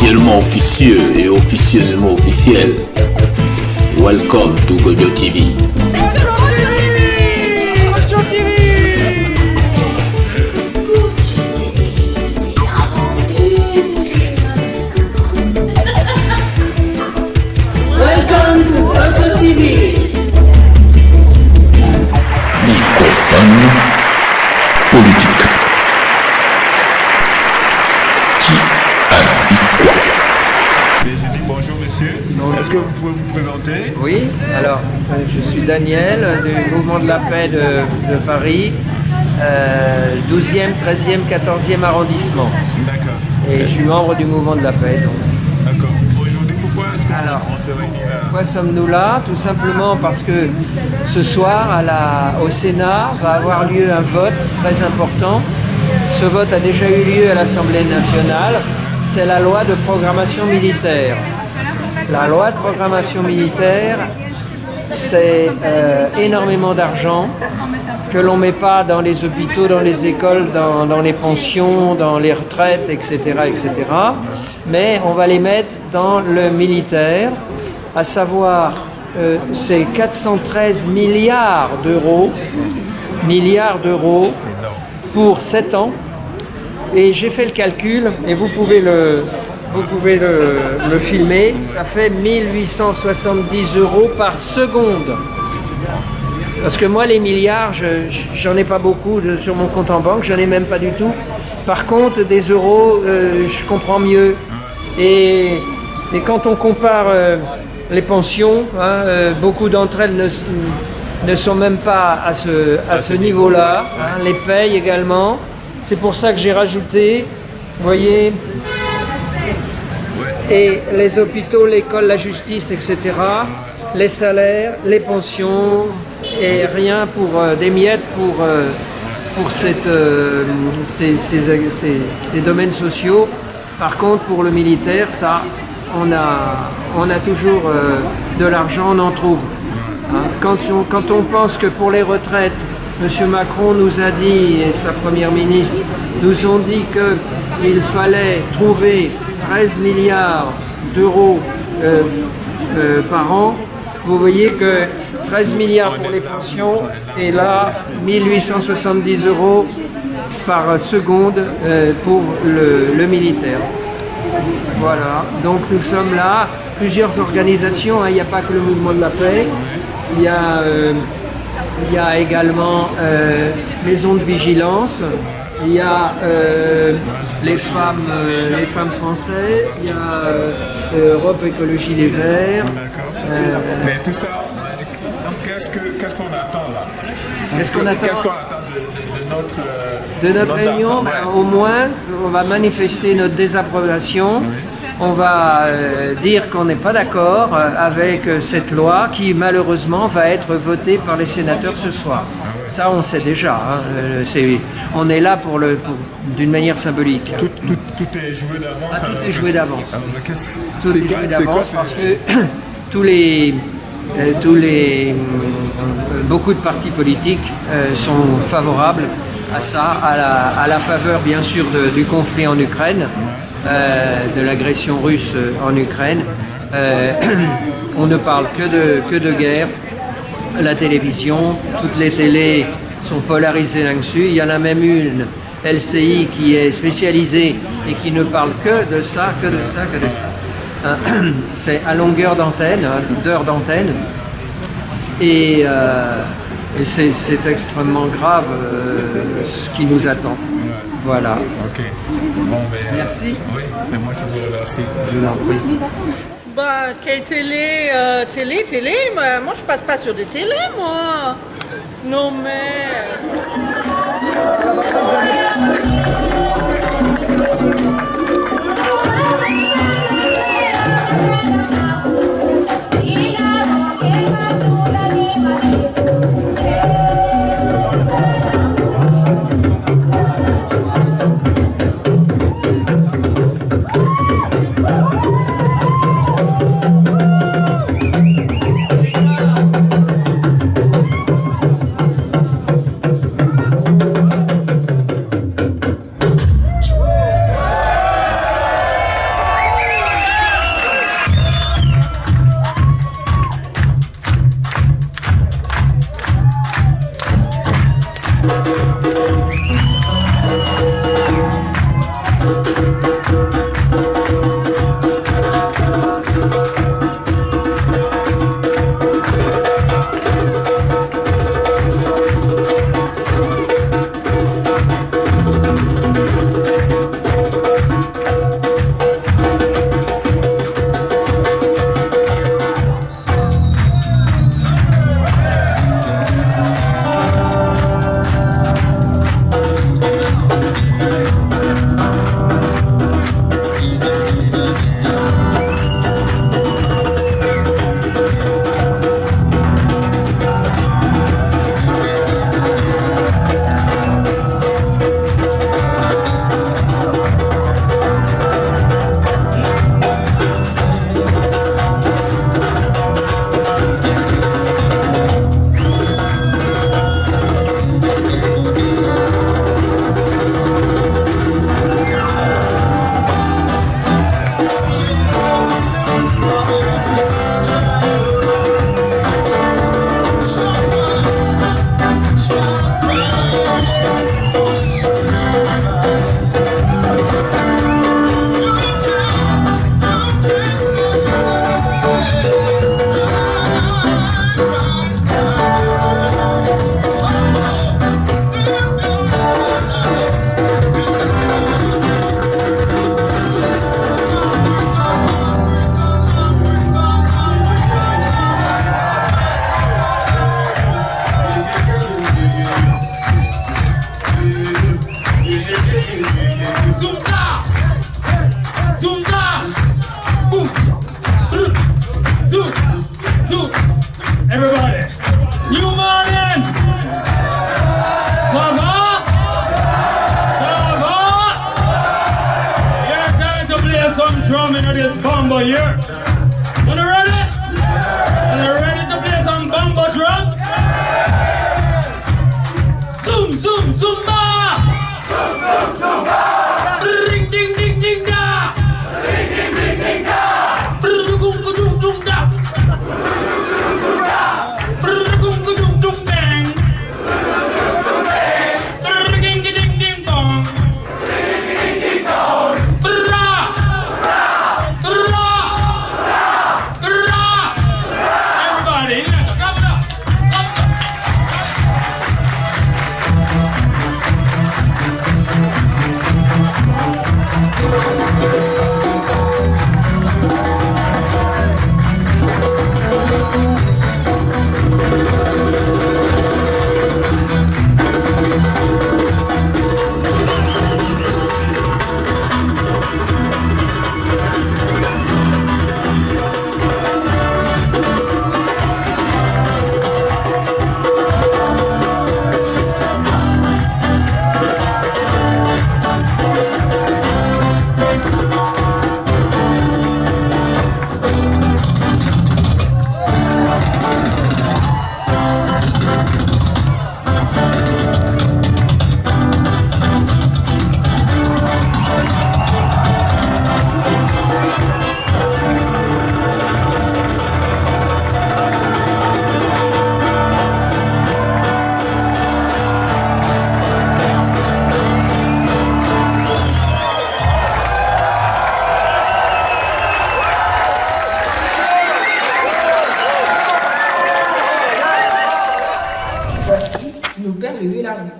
officiellement officieux et officieusement officiel. Welcome to Godio TV. Welcome to Godio TV. Microphone politique. Qui a dit quoi? Mais j'ai dit bonjour monsieur. Est-ce que vous pouvez vous présenter? Oui, alors je suis Daniel du Mouvement de la Paix de Paris, 12e, 13e, 14e arrondissement. D'accord. Et je suis membre du Mouvement de la Paix. Donc. D'accord. Aujourd'hui, pourquoi est-ce qu'on se réunit là? Pourquoi sommes-nous là? Tout simplement parce que ce soir, au Sénat, va avoir lieu un vote très important. Ce vote a déjà eu lieu à l'Assemblée nationale. C'est la loi de programmation militaire. La loi de programmation militaire, c'est énormément d'argent que l'on ne met pas dans les hôpitaux, dans les écoles, dans les pensions, dans les retraites, etc., etc. Mais on va les mettre dans le militaire, à savoir c'est 413 milliards d'euros pour 7 ans. Et j'ai fait le calcul, et vous pouvez le filmer, ça fait 1870 € par seconde. Parce que moi, les milliards, j'en ai pas beaucoup sur mon compte en banque, j'en ai même pas du tout. Par contre, des euros, je comprends mieux. Et quand on compare les pensions, beaucoup d'entre elles ne sont même pas à ce niveau-là. Les payes également. C'est pour ça que j'ai rajouté, vous voyez, et les hôpitaux, l'école, la justice, etc., les salaires, les pensions, et rien pour des miettes pour ces domaines sociaux. Par contre, pour le militaire, ça, on a toujours de l'argent, on en trouve. Quand on pense que pour les retraites, M. Macron nous a dit, et sa première ministre, nous ont dit qu'il fallait trouver 13 milliards d'euros par an. Vous voyez que 13 milliards pour les pensions, et là, 1870 € par seconde pour le militaire. Voilà, donc nous sommes là, plusieurs organisations, il n'y a pas que le Mouvement de la Paix, il y a également Maison de Vigilance, il y a les femmes françaises, il y a Europe Écologie Les Verts. Mais tout ça, donc qu'est-ce qu'on attend là? Qu'est-ce qu'on attend de notre réunion? Au moins, on va manifester notre désapprobation. On va dire qu'on n'est pas d'accord avec cette loi qui malheureusement va être votée par les sénateurs ce soir. Ça, on sait déjà. On est là d'une manière symbolique. Tout est joué d'avance. Tout est joué d'avance. Tout est joué d'avance parce que beaucoup de partis politiques sont favorables à ça, à la faveur bien sûr du conflit en Ukraine. De l'agression russe en Ukraine. On ne parle que de guerre. La télévision, toutes les télés sont polarisées là-dessus. Il y en a même une, LCI, qui est spécialisée et qui ne parle que de ça. C'est à longueur d'antenne, d'heure d'antenne. Et c'est extrêmement grave ce qui nous attend. Voilà. Ok. Bon, merci. Oui, c'est moi qui vous remercie. Je vous en prie. Bah, quelle télé? Télé? Moi, je passe pas sur des télés, moi. Non, mais... over here. Wanna ready? Wanna ready to play some bumbo drum? Zoom, zoom, zumba! Zoom, zoom, zumba! Ring, ding, ding, ding, da! Ring, ding, ding, ding, da! Brrrgum, gudum, dum, da! Brrrgum, gudum, dum, bang! Brrrging, ding, ding, dong! Brrra! Brrra! Brrra! Everybody, come it up! Voici nos perles de la rue.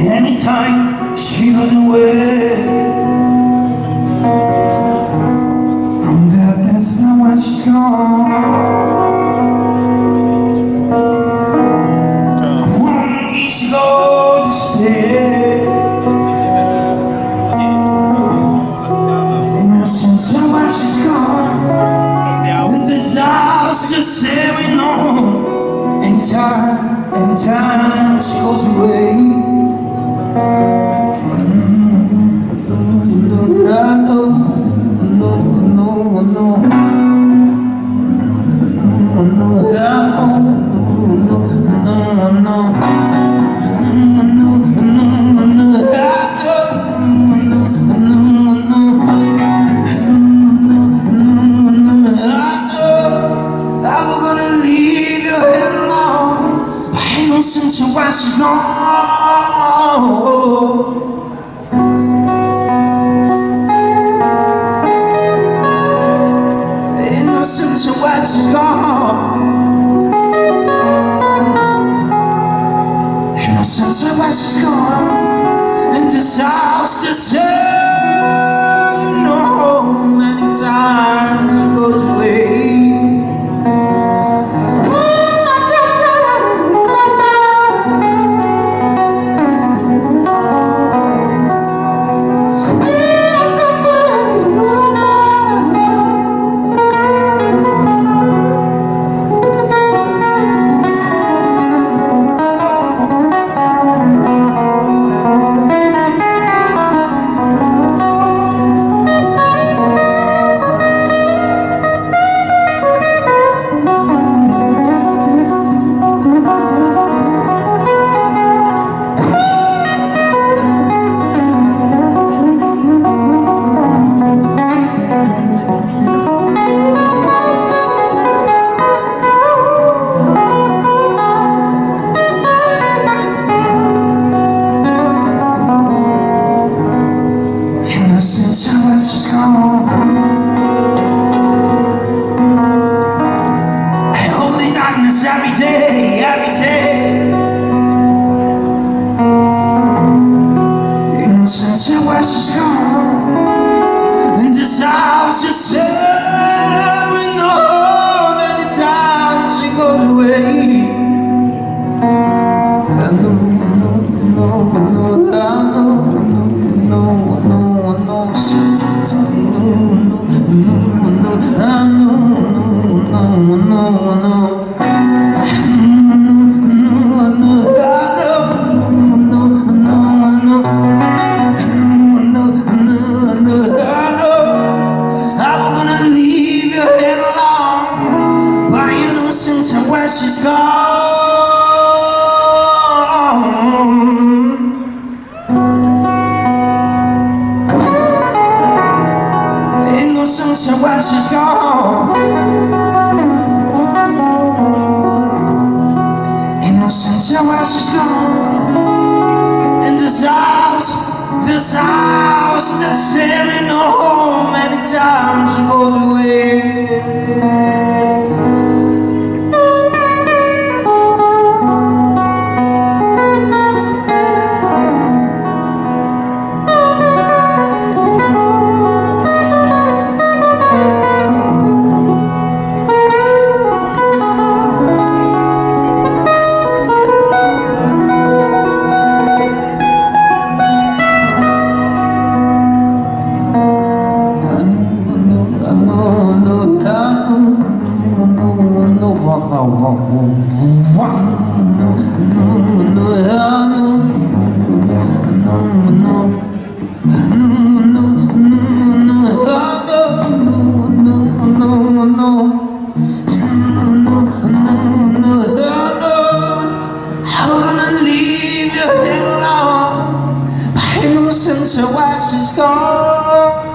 Anytime she goes away from there, that's not where she's gone. From each road to stay, innocence of where she's gone. And this house just say we know. Anytime she goes away. Why she's not innocence of why she's gone. Innocence of why she's gone. And this house to say no many times she goes away. say we know many times she goes away. I know, sometimes I I'm gonna leave you here alone. Why you know since where she's gone? Innocence where she's gone. Innocence where she's gone. In this house that's sailing home. Many times she goes away. Since her wife is gone.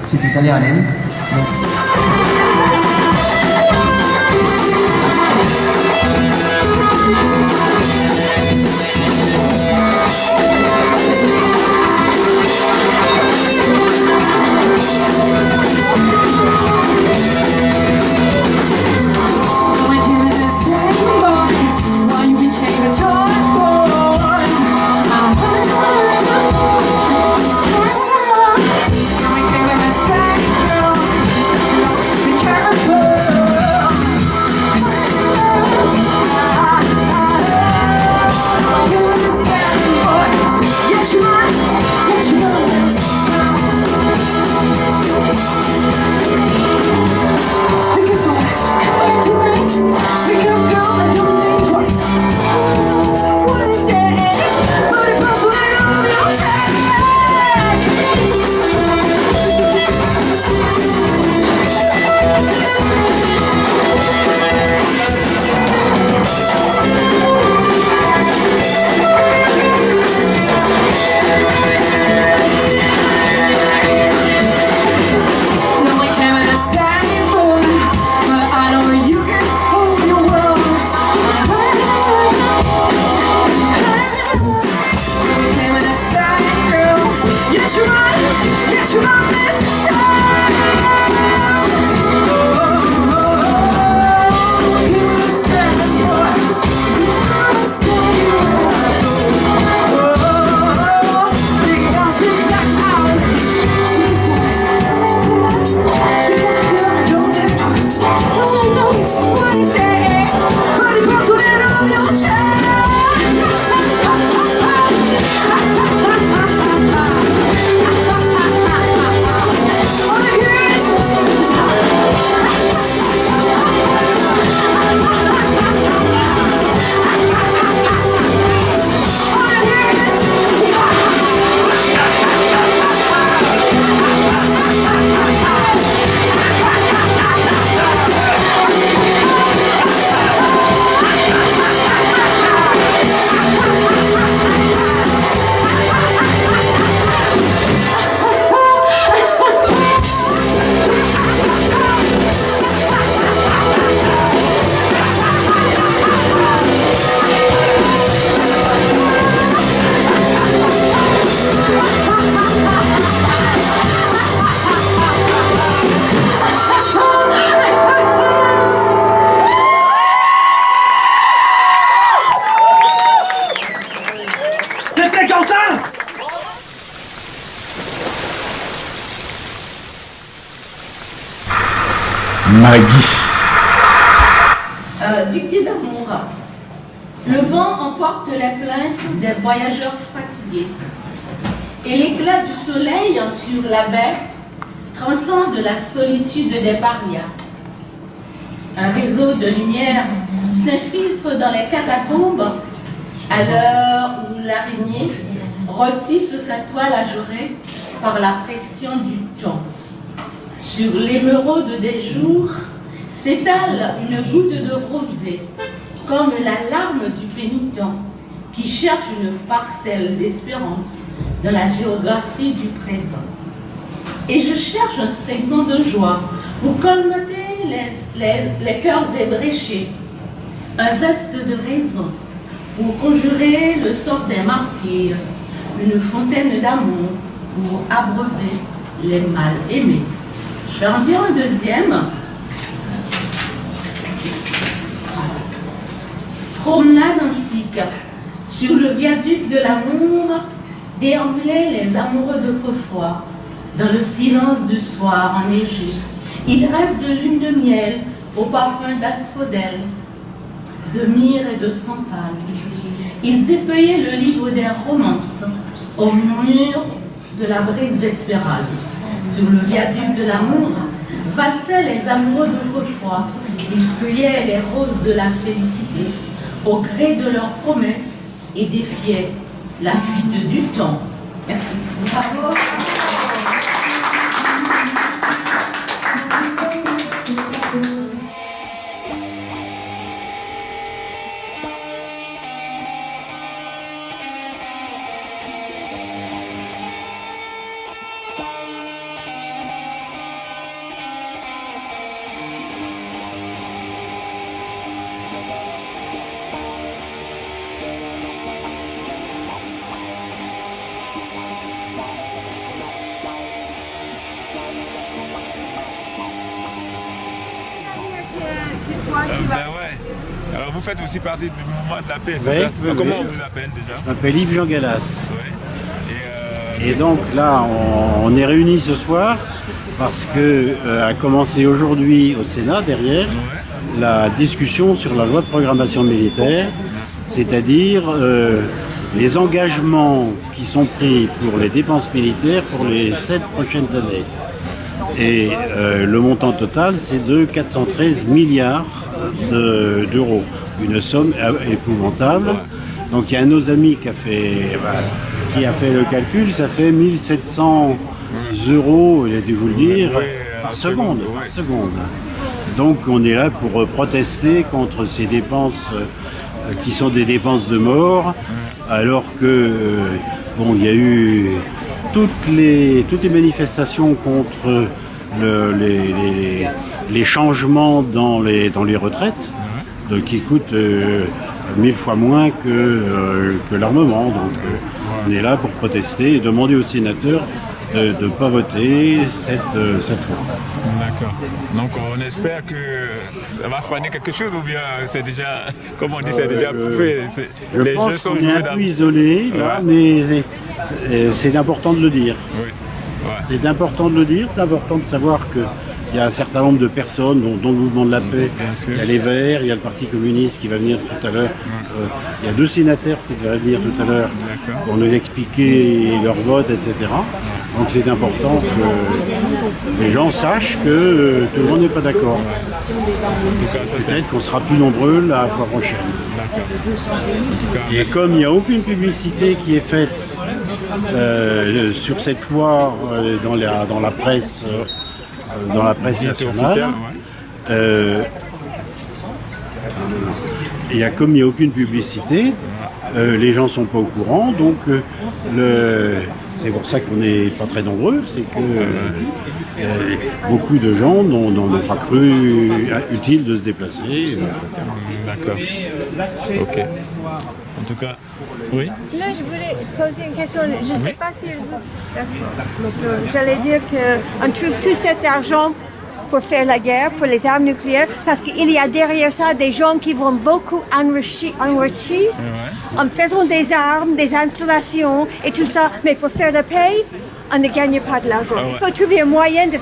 Siete italiani? Maggie. Dictée d'amour. Le vent emporte les plaintes des voyageurs fatigués. Et l'éclat du soleil sur la baie transcende la solitude des parias. Un réseau de lumière s'infiltre dans les catacombes à l'heure où l'araignée retisse sa toile ajourée par la pression du temps. Sur l'émeraude des jours s'étale une goutte de rosée, comme la larme du pénitent qui cherche une parcelle d'espérance dans la géographie du présent. Et je cherche un segment de joie pour colmater les cœurs ébréchés, un zeste de raison pour conjurer le sort des martyrs, une fontaine d'amour pour abreuver les mal aimés. Je vais en dire un deuxième. Promenade antique. Sur le viaduc de l'amour, déambulaient les amoureux d'autrefois, dans le silence du soir enneigé. Ils rêvent de lune de miel au parfum d'asphodèle, de myrrhe et de santal. Ils effeuillaient le livre des romances au murmure de la brise vespérale. Sur le viaduc de l'amour, valsaient les amoureux d'autrefois. Ils cueillaient les roses de la félicité au gré de leurs promesses et défiaient la fuite du temps. Merci. Bravo. Alors vous faites aussi partie du mouvement de la paix, c'est Oui, ça? oui, Comment oui. on vous appelle déjà? Je m'appelle Yves Jean Gallas. Ouais. Et donc là, on est réunis ce soir parce que a commencé aujourd'hui au Sénat, derrière, la discussion sur la loi de programmation militaire, c'est-à-dire les engagements qui sont pris pour les dépenses militaires pour les 7 prochaines années. Et le montant total, c'est de 413 milliards d'euros. Une somme épouvantable. Donc il y a un de nos amis qui a fait le calcul, ça fait 1700 euros, il a dû vous le dire, par seconde. Donc on est là pour protester contre ces dépenses qui sont des dépenses de mort, alors que il y a eu toutes les manifestations contre les changements dans les retraites, qui coûtent 1000 fois moins que l'armement. Donc on est là pour protester et demander aux sénateurs de ne pas voter cette loi. D'accord. Donc on espère que ça va freiner quelque chose ou bien c'est déjà, comme on dit, c'est déjà fait. Je pense qu'on est un peu isolé là, mais c'est important de le dire. Oui. Ouais. C'est important de le dire, c'est important de savoir qu'il y a un certain nombre de personnes, dont le mouvement de la paix, il y a les Verts, il y a le Parti communiste qui va venir tout à l'heure, il y a 2 sénateurs qui devraient venir tout à l'heure pour nous expliquer leur vote, etc. Donc c'est important que les gens sachent que tout le monde n'est pas d'accord. Peut-être qu'on sera plus nombreux la fois prochaine. Et comme il n'y a aucune publicité qui est faite sur cette loi dans la presse nationale, comme il n'y a aucune publicité, les gens ne sont pas au courant, donc c'est pour ça qu'on n'est pas très nombreux, c'est que beaucoup de gens n'ont pas cru utile de se déplacer. D'accord. Ok. En tout cas, oui. Là, je voulais poser une question. Je ne sais pas si j'allais dire qu'on trouve tout cet argent pour faire la guerre, pour les armes nucléaires, parce qu'il y a derrière ça des gens qui vont beaucoup enrichir en faisant des armes, des installations et tout ça. Mais pour faire la paix, on ne gagne pas de l'argent. Ah ouais. Il faut trouver un moyen de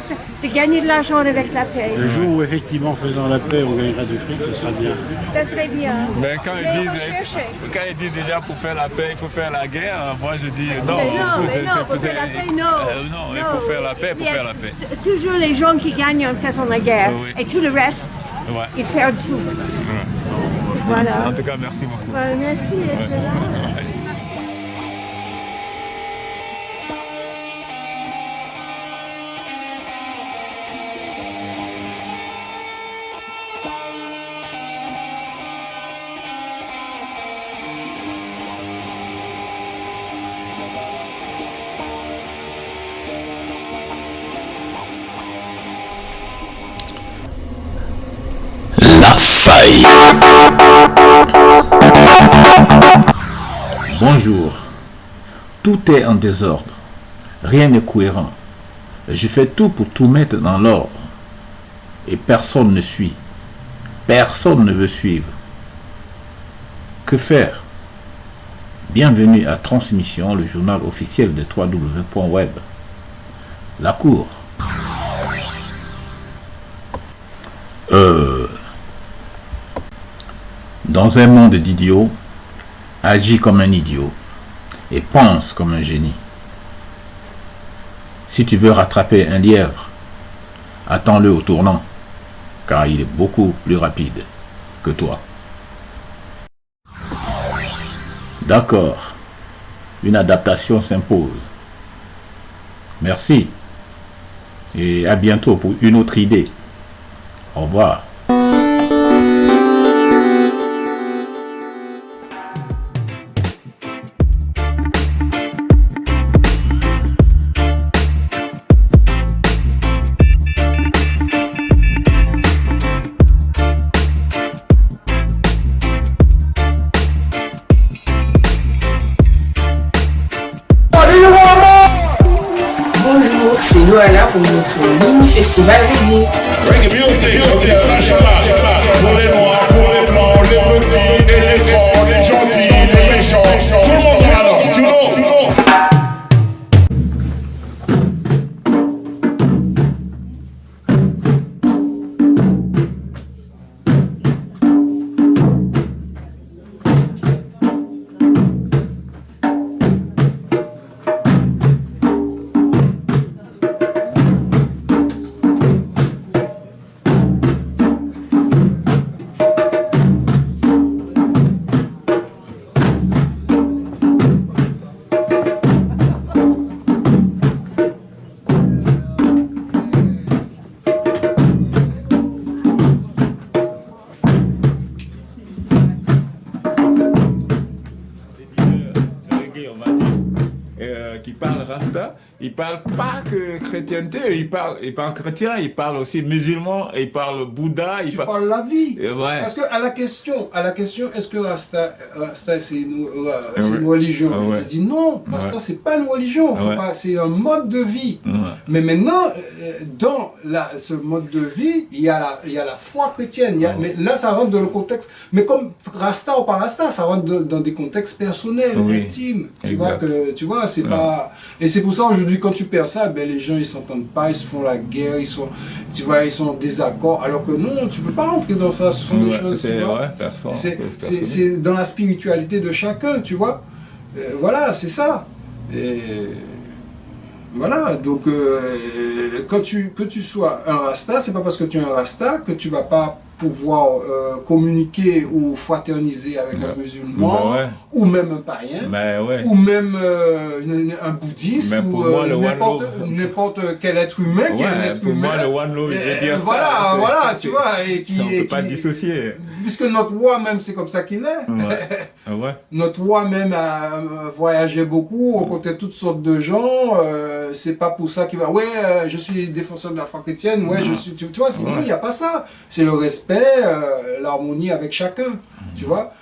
gagner de l'argent avec la paix. Le jour où effectivement faisant la paix on gagnera du fric, ce sera bien. Ça serait bien. Mais quand Je ils vais disent, rechercher. déjà pour faire la paix, il faut faire la guerre, moi je dis non. Mais non, pour faire la paix, non. Non, il faut faire la paix pour faire la paix. Toujours les gens qui gagnent en faisant la guerre. Oui. Et tout le reste, Ouais. ils perdent tout. Voilà. En tout cas, merci beaucoup. Merci d'être là. La faille. Bonjour. Tout est en désordre. Rien n'est cohérent. Je fais tout pour tout mettre dans l'ordre. Et personne ne suit. Personne ne veut suivre. Que faire? Bienvenue à Transmission, le journal officiel de www.web. La Cour. Dans un monde d'idiots, agis comme un idiot et pense comme un génie. Si tu veux rattraper un lièvre, attends-le au tournant, car il est beaucoup plus rapide que toi. D'accord, une adaptation s'impose. Merci et à bientôt pour une autre idée. Au revoir. Bonjour, c'est Noala pour notre mini-festival reggae. Reggae music, international, pour les noirs, pour les blancs, les petits et les grands, les gentils, les méchants, tout le monde dans la danse, you know. Qui parle Rasta, il parle pas que chrétienté, il parle chrétien, il parle aussi musulman, il parle Bouddha, il parle la vie. Ouais. Parce que à la question, est-ce que Rasta c'est une religion? Je te dis non, Rasta c'est pas une religion, c'est un mode de vie. Mais maintenant, dans ce mode de vie, il y a la foi chrétienne. Mais là, ça rentre dans le contexte. Mais comme Rasta ou pas Rasta, ça rentre dans des contextes personnels, intimes. Tu vois, c'est pas. Et c'est pour ça aujourd'hui, quand tu perds ça, ben les gens ils s'entendent pas, ils se font la guerre, ils sont en désaccord. Alors que non, tu peux pas rentrer dans ça. Ce sont des choses. C'est dans la spiritualité de chacun, tu vois. Voilà, c'est ça. Et voilà, donc que tu sois un Rasta, c'est pas parce que tu es un Rasta que tu vas pas pouvoir communiquer ou fraterniser avec un musulman, ou même un païen, ou même un bouddhiste, ou n'importe quel être humain qui est un être humain. Moi, le one love, je veux dire voilà, tu vois, et qui on peut pas dissocier. Puisque notre roi même, c'est comme ça qu'il est. Notre roi même a voyagé beaucoup, rencontré toutes sortes de gens. C'est pas pour ça qu'il va. Je suis défenseur de la foi chrétienne. Je suis. Tu vois, sinon il n'y a pas ça. C'est le respect, l'harmonie avec chacun. Tu vois.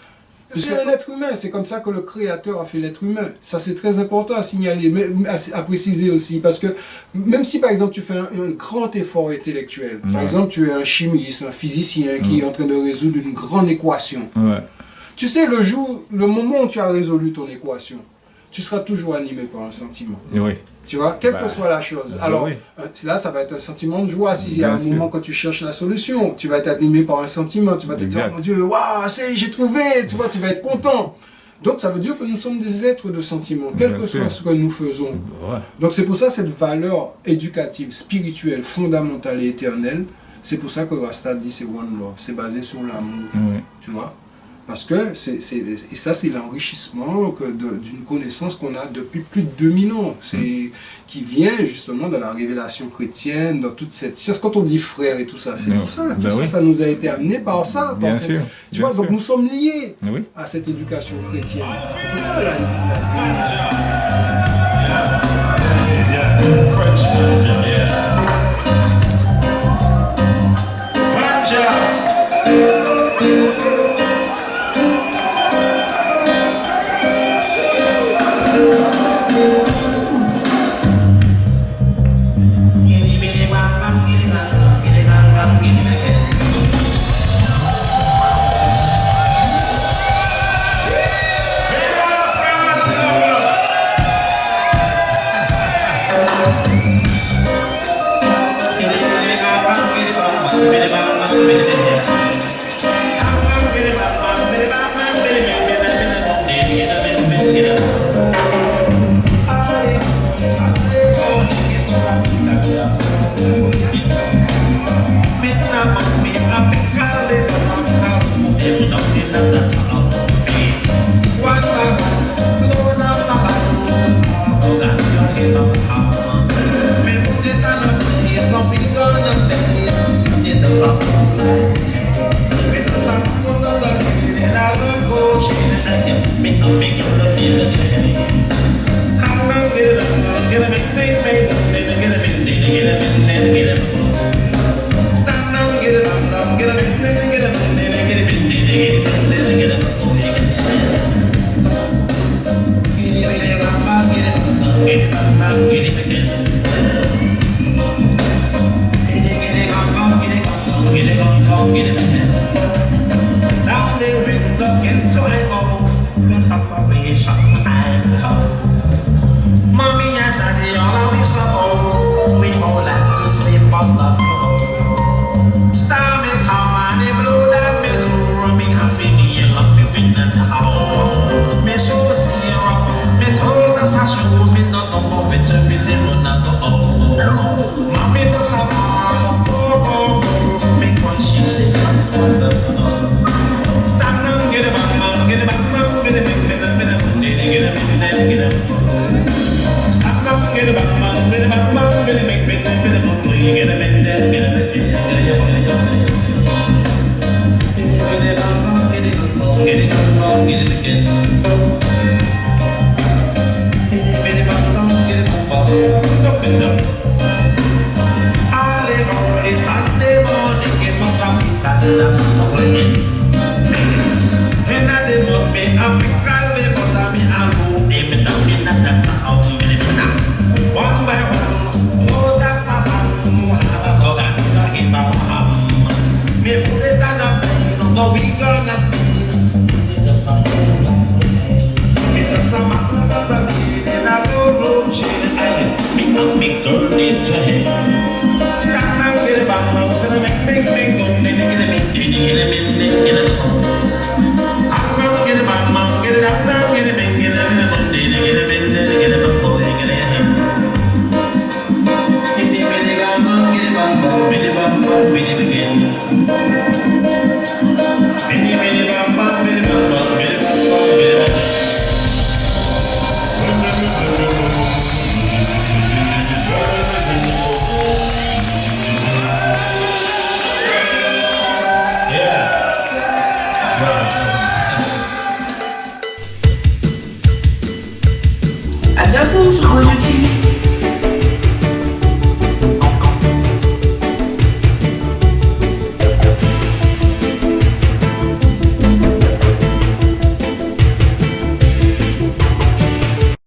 C'est un être humain. C'est comme ça que le Créateur a fait l'être humain. Ça, c'est très important à signaler, mais à préciser aussi, parce que même si par exemple tu fais un grand effort intellectuel, par exemple tu es un chimiste, un physicien qui est en train de résoudre une grande équation. Tu sais, le moment où tu as résolu ton équation, tu seras toujours animé par un sentiment. Oui. Tu vois, quelle que soit la chose. Alors, oui. Là, ça va être un sentiment de joie. S'il y a un moment quand tu cherches la solution, tu vas être animé par un sentiment. Tu vas te dire, oh mon Dieu, waouh, j'ai trouvé. Tu vois, tu vas être content. Donc, ça veut dire que nous sommes des êtres de sentiments, quel que soit ce que nous faisons. Ouais. Donc, c'est pour ça cette valeur éducative, spirituelle, fondamentale et éternelle. C'est pour ça que Rasta dit c'est One Love. C'est basé sur l'amour. Tu vois. Parce que et ça, c'est l'enrichissement d'une connaissance qu'on a depuis plus de 2000 ans. Qui vient justement de la révélation chrétienne, dans toute cette science. Quand on dit frère et tout ça, c'est tout ça. Tout ça, ça nous a été amené par ça. Bien sûr. Tu vois, donc nous sommes liés à cette éducation chrétienne. Begin.